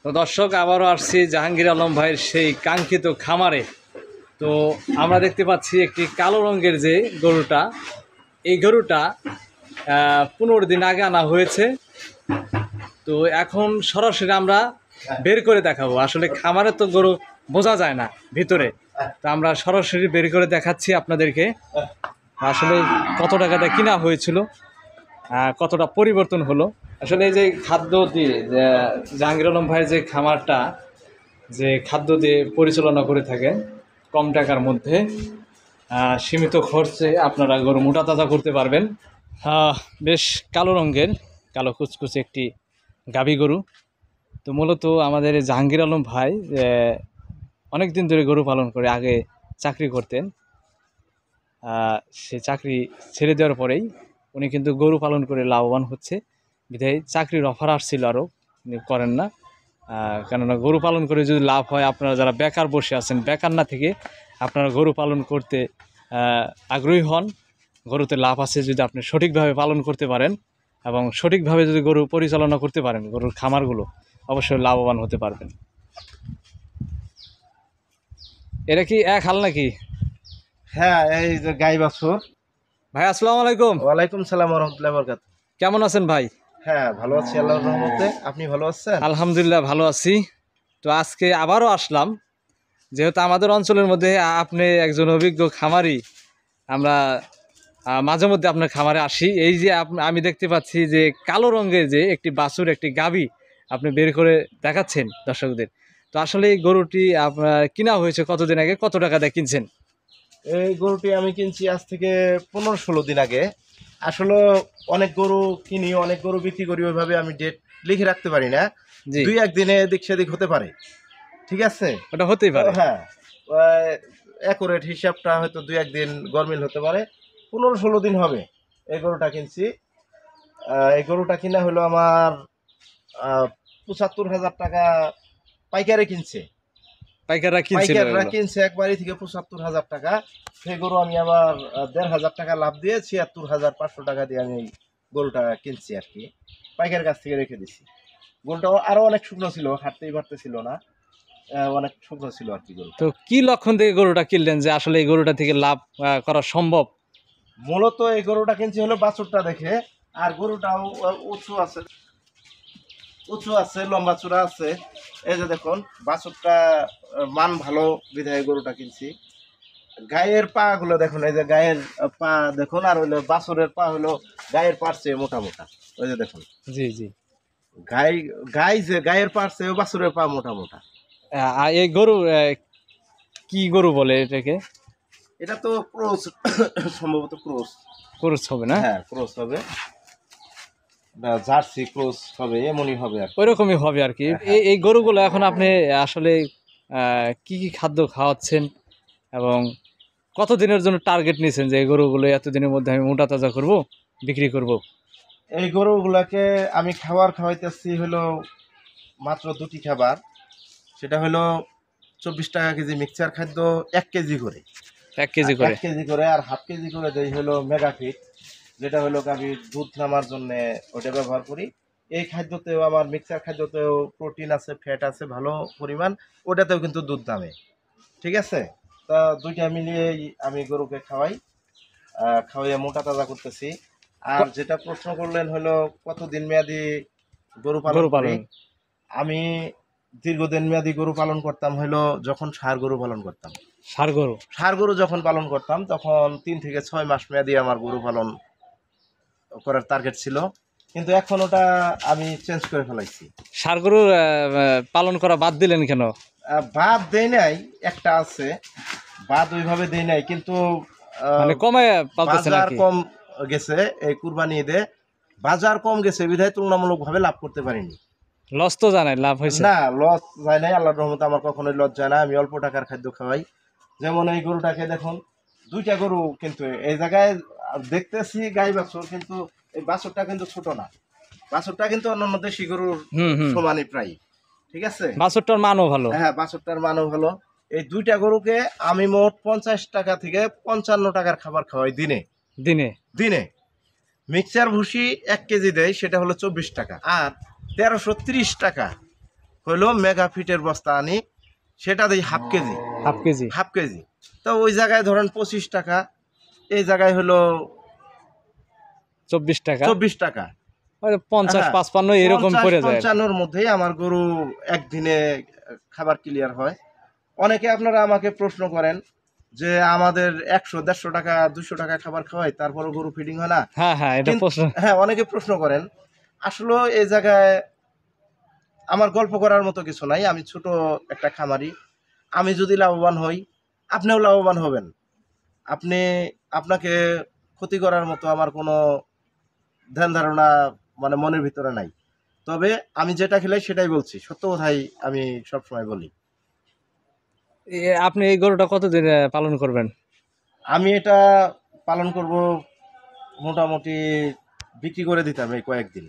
তো দর্শক আবারও আসছি জাহাঙ্গীর আলম ভাইয়ের সেই কাঙ্ক্ষিত খামারে। তো আমরা দেখতে পাচ্ছি একটি কালো রঙের যে গরুটা, এই গরুটা 15 দিন আগে আনা হয়েছে। তো এখন সরাসরি আমরা বের করে দেখাবো। আসলে খামারে তো গরু বোঝা যায় না ভিতরে, তো আমরা সরাসরি বের করে দেখাচ্ছি আপনাদেরকে আসলে কত টাকাটা কিনা হয়েছিল, কতটা পরিবর্তন হলো। আসলে এই যে খাদ্য দিয়ে জাহাঙ্গীর আলম ভাইয়ের যে খামারটা, যে খাদ্য দিয়ে পরিচালনা করে থাকেন কম টাকার মধ্যে সীমিত খরচে আপনারা গরু মোটা তাজা করতে পারবেন। বেশ কালো রঙের, কালো কুচকুচে একটি গাভী গরু। তো মূলত আমাদের জাহাঙ্গীর আলম ভাই অনেক দিন ধরে গরু পালন করে, আগে চাকরি করতেন। সে চাকরি ছেড়ে দেওয়ার পরেই উনি কিন্তু গরু পালন করে লাভবান হচ্ছে। বিধায় চাকরির অফার আসছিল, আরও উনি করেন না। কেননা গরু পালন করে যদি লাভ হয়, আপনারা যারা বেকার বসে আছেন, বেকার না থেকে আপনারা গরু পালন করতে আগ্রহী হন। গরুতে লাভ আছে যদি আপনি সঠিকভাবে পালন করতে পারেন এবং সঠিকভাবে যদি গরু পরিচালনা করতে পারেন, গরুর খামারগুলো অবশ্যই লাভবান হতে পারবেন। এটা কি এক হাল নাকি? হ্যাঁ, এই যে গাই বাছুর। ভাই আসসালামু আলাইকুম। ওয়ালাইকুম সালাম ওয়া রাহমাতুল্লাহি ওয়া বারাকাতুহু। কেমন আছেন ভাই? হ্যাঁ, ভালো আছি আল্লাহর রহমতে। আপনি ভালো আছেন? আলহামদুলিল্লাহ ভালো আছি। তো আজকে আবারও আসলাম, যেহেতু আমাদের অঞ্চলের মধ্যে আপনি একজন অভিজ্ঞ খামারি। আমরা মাঝে মধ্যে আপনার খামারে আসি। এই যে আমি দেখতে পাচ্ছি যে কালো রঙের যে একটি বাছুর, একটি গাভী আপনি বের করে দেখাচ্ছেন দর্শকদের। তো আসলে এই গরুটি আপনার কিনা হয়েছে কতদিন আগে, কত টাকা দিয়ে কিনছেন? এই গরুটি আমি কিনছি আজ থেকে 15-16 দিন আগে। আসলে অনেক গরু কিনি, অনেক গরু বিক্রি করি, ওইভাবে আমি ডেট লিখে রাখতে পারি না। জি, 2-1 দিনে এদিক সেদিক হতে পারে, ঠিক আছে? ওটা হতেই পারে। হ্যাঁ, অ্যাকুরেট হিসাবটা হয়তো 2-1 দিন গরমিল হতে পারে। 15-16 দিন হবে এই গরুটা কিনছি। এই গরুটা কিনা হলো আমার 75,000 টাকা পাইকারে কিনছে। পাইকাররা কিনছিল পাইকাররা এগুলো? কিনছে একবারই থেকে 75,000 টাকা। সেই গরু আমি আবার 1,500 টাকা লাভ দিয়ে 76,500 টাকা দিয়ে আমি এই গরুটা কিনছি আর কি। পাইকারের কাছ থেকে রেখে দিছি। গরুটা আরো অনেক শুকনো ছিল, হাঁটতেই পারতেছিল না, অনেক শুকনো ছিল আর কি গরুটা। তো কি লক্ষণ থেকে গরুটা কিনলেন যে আসলে এই গরুটা থেকে লাভ করা সম্ভব? মূলত এই গরুটা কিনছি হলো বাছুরটা দেখে। আর গরুটাও উঁচু আছে, উঁচু আছে, লম্বা চূড়া আছে। এই যে দেখুন বাছুরটা মান ভালো বিধায় গরুটা কিনছি। গায়ের পা গুলো দেখুন, এই যে গায়ের পা দেখুন, আর হইলো বাছুরের পা হলো গায়ের পার চেয়ে মোটা মোটা। ওই যে দেখুন জি জি। গাই গাই যে গায়ের পার চেয়ে বাছুরের পা মোটা মোটা। আর এই গরু কি গরু বলে এটাকে? এটা তো ক্রস, সম্ভবত ক্রস। ক্রস হবে না? হ্যাঁ, ক্রস হবে, জার্সি ক্রস হবে, এমনই হবে আর ওই রকমই হবে আর কি। এই গরুগুলো এখন আপনি আসলে কি কি খাদ্য খাওয়াচ্ছেন এবং কতদিনের জন্য টার্গেট নিয়েছেন যে এই গরুগুলো এতদিনের মধ্যে আমি মোটা তাজা করব, বিক্রি করব? এই গরুগুলাকে আমি খাওয়াইতেছি হলো মাত্র 2টি খাবার। সেটা হলো 24 টাকা কেজি মিক্সচার খাদ্য 1 কেজি করে। 1 কেজি করে? 1 কেজি করে, আর হাফ কেজি করে দেই হলো মেগা ফিট, যেটা হলো গাভীর দুধ নামার জন্য ওটা ব্যবহার করি। এই খাদ্যতেও আমার মিক্সচার খাদ্যতেও প্রোটিন আছে, ফ্যাট আছে ভালো পরিমাণ, ওটাতেও কিন্তু দুধ নামে, ঠিক আছে? তা দুইটা মিলিয়েই আমি গরুকে খাওয়াইয়া মোটা তাজা করতেছি। আর যেটা প্রশ্ন করলেন হলো কতদিন মেয়াদি গরু পালন করি, আমি দীর্ঘদিন মেয়াদি গরু পালন করতাম হলো যখন ষাঁড় গরু পালন করতাম। ষাঁড় গরু যখন পালন করতাম তখন 3 থেকে 6 মাস মেয়াদি আমার গরু পালন করার টার্গেট ছিল, কিন্তু এখন ওটা আমি চেঞ্জ করে ফেলাইছি। ষাঁড় গরু পালন করা বাদ দিলেন কেন? বাদ দেই নাই, একটা আছে, বাদ ওইভাবে দেই নাই, কিন্তু মানে কমায় পালতেছেন বাজার নাকি? কম গেছে এই কুরবানি ঈদে, বাজার কম গেছে বিধায় তুলনামূলকভাবে লাভ করতে পারিনি। লস তো জানাই, লাভ হয়েছে না, লস যায় নাই, আল্লাহর রহমতে আমার কখনোই লস যায় না। আমি অল্প টাকার খাদ্য খাওয়াই। যেমন এই গরুটাকে দেখুন, 2টা গরু, কিন্তু এই জায়গায় দেখতেছি গাই বাছুর, কিন্তু এই বাছুরটা কিন্তু ছোট না। বাছুরটা কিন্তু অন্যান্য দেশি গরুর সমানই প্রায়, ঠিক আছে? বাছুরটার মানও ভালো। হ্যাঁ, বাছুরটার মানও ভালো। এই 2টা গরুকে আমি মোট 50 টাকা থেকে 55 টাকার খাবার খাওয়াই দিনে। দিনে দিনে মিক্সচার ভুসি 1 কেজি দেয়, সেটা হলো 24 টাকা। আর 1330 টাকা হলো মেগা ফিটের বস্তা আনি, সেটা দিই হাফ কেজি। হাফ কেজি তো ওই জায়গায় ধরেন 25 টাকা, এই জায়গায় হলো 24 টাকা, 24 টাকা। 50 হ্যাঁ, 55 এরকম পড়ে যায়। 50-55 মধ্যেই আমার গরু একদিনে খাবার ক্লিয়ার হয়। অনেকে আপনারা আমাকে প্রশ্ন করেন যে আমাদের 100-150 টাকা 200 টাকা খাবার খাওয়াই, তারপরে গরু ফিডিং হয় না। হ্যাঁ হ্যাঁ, এটা প্রশ্ন। হ্যাঁ, অনেকে প্রশ্ন করেন। আসলে এই জায়গায় আমার গল্প করার মতো কিছু নাই। আমি ছোট একটা খামারি। আমি যদি লাভবান হই, আপনিও লাভবান হবেন। আপনি আপনাকে ক্ষতি করার মতো আমার কোনো ধ্যান ধারণা মানে মনের ভিতরে নাই। তবে আমি যেটা খেলাই সেটাই বলছি, সত্য কথাই আমি সবসময় বলি। আপনি এই গরুটা কতদিন পালন করবেন? আমি এটা পালন করব, মোটামুটি বিক্রি করে দিতাম এই কয়েকদিন।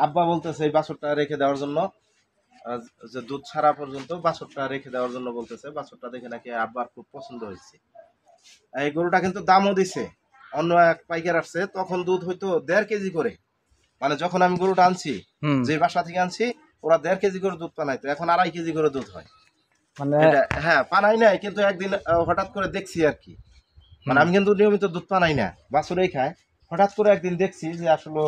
আব্বা বলতেছে এই বাছুরটা রেখে দেওয়ার জন্য, যে দুধ ছাড়া পর্যন্ত বাছুরটা রেখে দেওয়ার জন্য বলতেছে। বাছুরটা দেখে নাকি আব্বার খুব পছন্দ হয়েছে। এই গরুটা কিন্তু দামও দিছে। অন্য এক পাইকার আসছে, তখন দুধ হয়তো 1.5 কেজি করে। মানে যখন আমি গরুটা আনছি, যে বাসা থেকে আনছি, ওরা 1.5 কেজি করে দুধ পানাইতো, এখন 2.5 কেজি করে দুধ হয়। মানে হ্যাঁ, পানাই নাই, কিন্তু একদিন হঠাৎ করে দেখছি আর কি। মানে আমি কিন্তু নিয়মিত দুধ পানাই না, বাছুরেই খায়। হঠাৎ করে একদিন দেখছি যে আসলে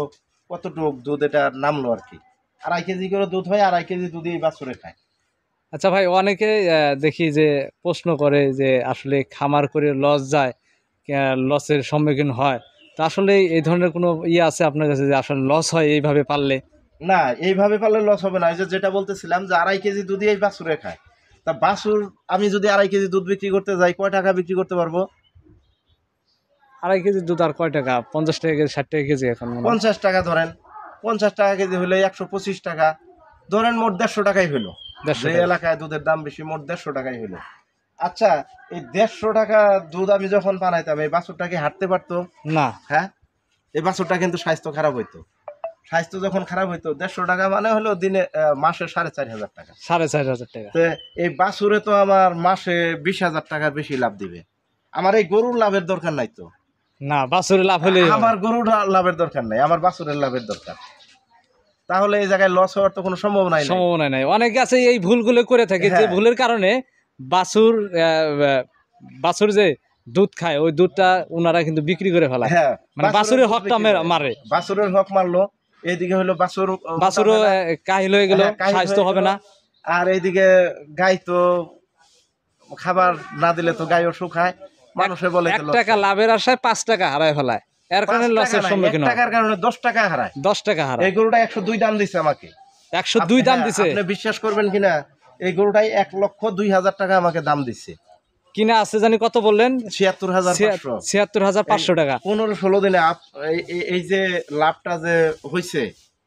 কতটুক দুধ এটা নামলো আর কি। 2.5 কেজি করে দুধ হয়, 2.5 কেজি দুধই বাছুরে খায়। আচ্ছা ভাই, অনেকে দেখি যে প্রশ্ন করে যে আসলে খামার করে লস যায়, লসের সম্মুখীন হয়। তো আসলে এই ধরনের কোনো আছে আপনার কাছে যে আসলে লস হয় এইভাবে পারলে? না, এইভাবে পারলে লস হবে না। এই যে যেটা বলতেছিলাম যে 2.5 কেজি দুধই এই বাছুরে খায়। তা বাছুর আমি যদি 2.5 কেজি দুধ বিক্রি করতে যাই, কয় টাকা বিক্রি করতে পারবো? 2.5 কেজি দুধ আর কয় টাকা? 50 টাকা কেজি, 60 টাকা কেজি এখন মনে হয়। 50 টাকা ধরেন। 50 টাকা কেজি হলে 125 টাকা ধরেন, মোট 150 টাকাই হলো। 150 যে টাকা। এলাকায় দুধের দাম বেশি, মোট 150 টাকাই হলো। আচ্ছা, এই 150 টাকা দুধ আমি যখন বানাইতাম, এই বাছুরটা কি হাঁটতে পারতো? না। হ্যাঁ, এই বাছুরটা কিন্তু স্বাস্থ্য খারাপ হইতো। স্বাস্থ্য যখন খারাপ হইতো, 150 টাকা মানে হলো দিনে মাসে 4,500 টাকা। 4,500 টাকা। তো এই বাছুরে তো আমার মাসে 20,000 টাকার বেশি লাভ দিবে। আমার এই গরুর লাভের দরকার নাই তো। না, বাছুরের লাভ হলেই হবে। আমার গরুর লাভের দরকার নাই, আমার বাছুরের লাভের দরকার। তাহলে এই জায়গায় লস হওয়ার তো কোনো সম্ভাবনাই নাই। সম্ভাবনা নাই। অনেকে আছে এই ভুলগুলো করে থাকে, যে হ্যাঁ। ভুলের কারণে বাছুর বাছুর যে দুধ খায়, ওই দুধটা ওনারা কিন্তু বিক্রি করে ফেলায়। হ্যাঁ, মানে বাছুরের হকটা মারে। বাছুরের হক মারলো। এইদিকে হলো বাছুরও কাহিল হয়ে গেল, হ্যাঁ, কাহিল স্বাস্থ্য হয়ে হবে গেল। না। আর এইদিকে গাই তো খাবার না দিলে তো গাইও শুকায়। মানুষে বলে 1 টাকা লাভের আশায় 5 টাকা হারায় ফেলায়, এর কারণে লসের সম্মুখীন 1 হয়। টাকার কারণে 10 টাকা হারায়। 10 টাকা হারায়। এই গরুটা 102 দাম দিছে আমাকে। 102 দাম হ্যাঁ, দিছে। আপনি বিশ্বাস করবেন কিনা, এই গরুটাই 1,02,000 টাকা আমাকে দাম দিচ্ছে। কিনা আছে জানি কত বললেন? 76,500। 76,500 টাকা। 15-16 দিনে এই যে লাভটা যে হয়েছে,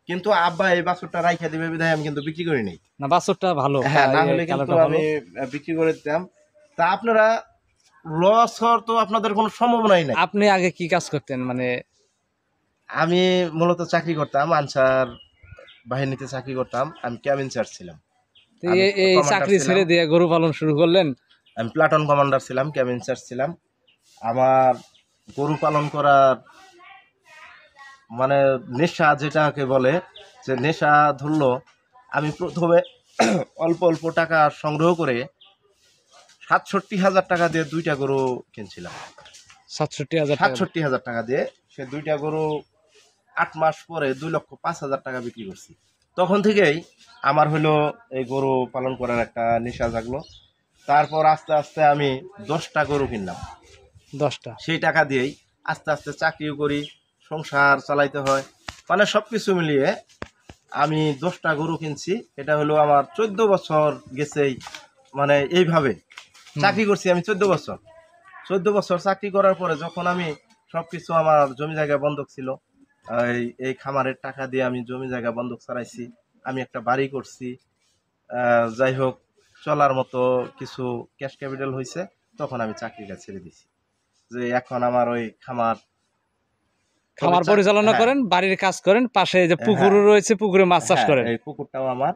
কিন্তু আব্বা এই বাছুরটা রাইখা দিবে বিধায় আমি কিন্তু বিক্রি করি নাই। না, বাছুরটা ভালো। হ্যাঁ, না হলে এই কিন্তু কালারটা ভালো। আমি বিক্রি করে দিতাম। তা আপনারা লস হওয়ার তো আপনাদের কোনো সম্ভাবনাই নাই। আপনি আগে কি কাজ করতেন? মানে আমি মূলত চাকরি করতাম, আনসার বাহিনীতে চাকরি করতাম। আমি ক্যাবিন চার্জ ছিলাম। তো আমি এই কমান্ডার চাকরি ছিলাম। ছেড়ে দিয়ে গরু পালন শুরু করলেন? আমি প্লাটুন কমান্ডার ছিলাম, ক্যাবিন চার্জ ছিলাম। আমার গরু পালন করার মানে নেশা যেটাকে বলে, যে নেশা ধরলো, আমি প্রথমে অল্প অল্প টাকা সংগ্রহ করে 67,000 টাকা দিয়ে 2টা গরু কিনছিলাম। 67,000 টাকা। 67,000 টাকা দিয়ে সে 2টা গরু 8 মাস পরে 2,05,000 টাকা বিক্রি করছি। তখন থেকেই আমার হলো এই গরু পালন করার একটা নেশা জাগলো। তারপর আস্তে আস্তে আমি 10টা গরু কিনলাম। 10টা। সেই টাকা দিয়েই আস্তে আস্তে চাকরিও করি, সংসার চালাইতে হয়, মানে সব কিছু মিলিয়ে আমি 10টা গরু কিনছি। এটা হলো আমার 14 বছর গেছেই, মানে এইভাবে চাকরি করছি আমি 14 বছর। 14 বছর চাকরি করার পরে যখন আমি সবকিছু, আমার জমি জায়গা বন্ধক ছিল, এই খামারের টাকা দিয়ে আমি জমি জায়গা বন্ধক ছাড়াইছি, আমি একটা বাড়ি করছি, যাই হোক চলার মতো কিছু ক্যাশ ক্যাপিটাল হয়েছে, তখন আমি চাকরিটা ছেড়ে দিছি। যে এখন আমার ওই খামার পরিচালনা হ্যাঁ, করেন, বাড়ির কাজ করেন, পাশে যে হ্যাঁ, পুকুরও রয়েছে, পুকুরে মাছ চাষ হ্যাঁ, করেন। এই পুকুরটাও আমার।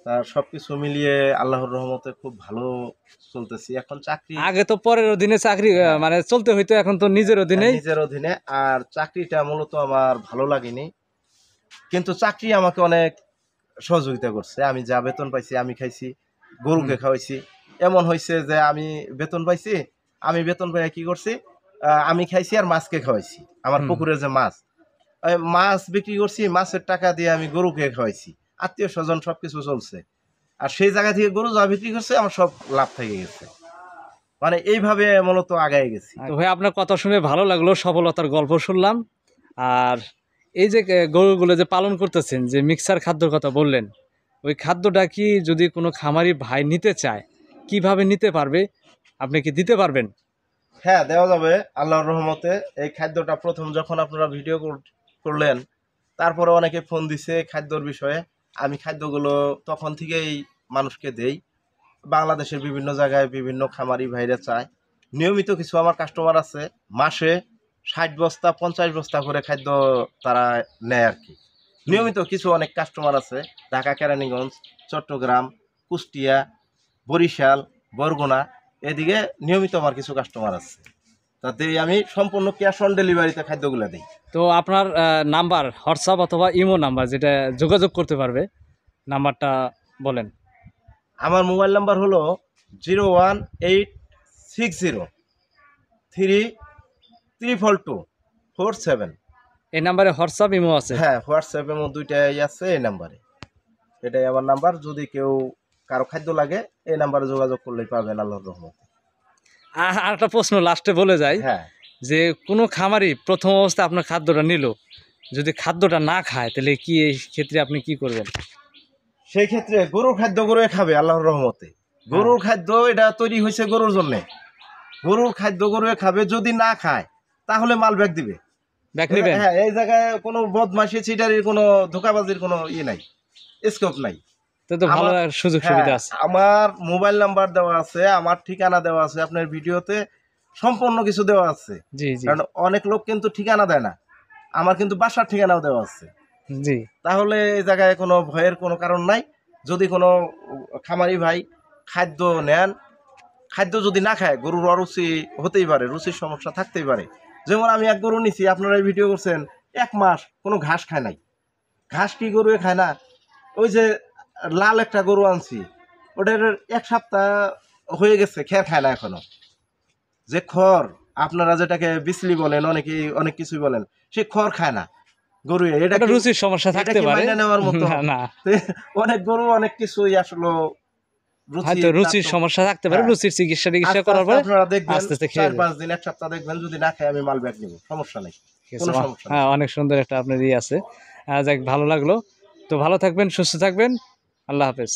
তা সবকিছু মিলিয়ে আল্লাহর রহমতে খুব ভালো চলতেছি এখন। চাকরি আগে তো পরের অধীনে চাকরি হ্যাঁ, মানে চলতে হইতো, এখন তো নিজের অধীনে। নিজের অধীনে। আর চাকরিটা মূলত আমার ভালো লাগেনি, কিন্তু চাকরি আমাকে অনেক সহযোগিতা করছে। আমি যা বেতন পাইছি আমি খাইছি, গরুকে খাওয়াইছি। এমন হয়েছে যে আমি বেতন পাইছি, আমি বেতন পাই কি করছি, আমি খাইছি আর মাছকে খাওয়াইছি। আমার হুম। পুকুরের যে মাছ, ওই মাছ বিক্রি করছি, মাছের টাকা দিয়ে আমি গরুকে খাওয়াইছি, আত্মীয় স্বজন সবকিছু চলছে। আর সেই জায়গা থেকে গরু যা বিক্রি করছে আমার সব লাভ থেকে গেছে। মানে এইভাবে মূলত আগায় গেছি। তো ভাই আপনার কথা শুনে ভালো লাগলো, সফলতার গল্প শুনলাম। আর এই যে গরুগুলো যে পালন করতেছেন, যে মিক্সার খাদ্যর কথা বললেন, ওই খাদ্যটা কি যদি কোনো খামারি ভাই নিতে চায় কিভাবে নিতে পারবে, আপনি কি দিতে পারবেন? হ্যাঁ, দেওয়া যাবে আল্লাহর রহমতে। এই খাদ্যটা প্রথম যখন আপনারা ভিডিও করলেন, তারপরে অনেকে ফোন দিছে খাদ্যর বিষয়ে। আমি খাদ্যগুলো তখন থেকেই মানুষকে দেই। বাংলাদেশের বিভিন্ন জায়গায় বিভিন্ন খামারি ভাইরা চায়। নিয়মিত কিছু আমার কাস্টমার আছে, মাসে ৬০ বস্তা ৫০ বস্তা করে খাদ্য তারা নেয় আর কি। নিয়মিত কিছু অনেক কাস্টমার আছে, ঢাকা, কেরানীগঞ্জ, চট্টগ্রাম, কুষ্টিয়া, বরিশাল, বরগুনা, এদিকে নিয়মিত আমার কিছু কাস্টমার আছে। তাতে আমি সম্পূর্ণ ক্যাশ অন ডেলিভারিতে খাদ্যগুলো দিই। তো আপনার নাম্বার, হোয়াটসঅ্যাপ অথবা ইমো নাম্বার যেটা যোগাযোগ করতে পারবে, নাম্বারটা বলেন। আমার মোবাইল নাম্বার হলো 01860334247। এই নাম্বারে হোয়াটসঅ্যাপ ইমো আছে? হ্যাঁ, হোয়াটসঅ্যাপ এবং দুইটাই আছে এই নাম্বারে। এটাই আমার নাম্বার। যদি কেউ কারো খাদ্য লাগে এই নাম্বারে যোগাযোগ করলেই পাবেন আল্লাহর রহমতে। আর একটা প্রশ্ন লাস্টে বলে যাই, হ্যাঁ, যে কোনো খামারি প্রথম অবস্থায় আপনার খাদ্যটা নিল, যদি খাদ্যটা না খায় তাহলে কি এই ক্ষেত্রে আপনি কি করবেন? সেই ক্ষেত্রে গরুর খাদ্য গরুয়ে খাবে আল্লাহর রহমতে। গরুর খাদ্য এটা তৈরি হয়েছে গরুর জন্যে। গরুর খাদ্য গরুয়ে খাবে, যদি না খায় তাহলে মাল ব্যাক দিবে। ব্যাক নেবেন? হ্যাঁ, এই জায়গায় কোনো বদমাশি চিটারির কোনো ধোকাবাজির কোনো নাই, স্কোপ নাই। তো ভালো সুযোগ সুবিধা হ্যাঁ, আছে। আমার মোবাইল নাম্বার দেওয়া আছে, আমার ঠিকানা দেওয়া আছে, আপনার ভিডিওতে সম্পূর্ণ কিছু দেওয়া আছে। জি জি কারণ অনেক লোক কিন্তু ঠিকানা দেয় না, আমার কিন্তু বাসার ঠিকানাও দেওয়া আছে। জি। তাহলে এই জায়গায় কোনো ভয়ের কোনো কারণ নাই। যদি কোনো খামারি ভাই খাদ্য নেন, খাদ্য যদি না খায়, গরুর অরুচি হতেই পারে, রুচির সমস্যা থাকতেই পারে। যেমন আমি এক গরু নিছি, আপনারা এই ভিডিও করছেন, 1 মাস কোনো ঘাস খায় নাই। ঘাস কি গরু খায় না? ওই যে লাল একটা গরু আনছি, ওটার 1 সপ্তাহ হয়ে গেছে, খের খায় না এখনো। যে খড় আপনারা যেটাকে বিচলি বলেন, অনেকে অনেক কিছুই বলেন, সে খড় খায় না গরু। এটা একটা রুচির সমস্যা এটা থাকতে কি পারে। মাইনা নেওয়ার মতো? না না, অনেক গরু অনেক কিছুই আসলে হয়তো রুচির সমস্যা থাকতে পারে। হ্যাঁ। রুচির চিকিৎসা আস্তে করার আস্তে পরে আপনারা দেখবেন, আস্তে আস্তে খেয়ে 4-5 দিন 1 সপ্তাহ দেখবেন, যদি না খায় আমি মাল ব্যাক নিব, সমস্যা নেই, কোনো সমস্যা নেই। হ্যাঁ, অনেক সুন্দর একটা আপনার আছে। যাক, ভালো লাগলো। তো ভালো থাকবেন, সুস্থ থাকবেন। আল্লাহ হাফেজ।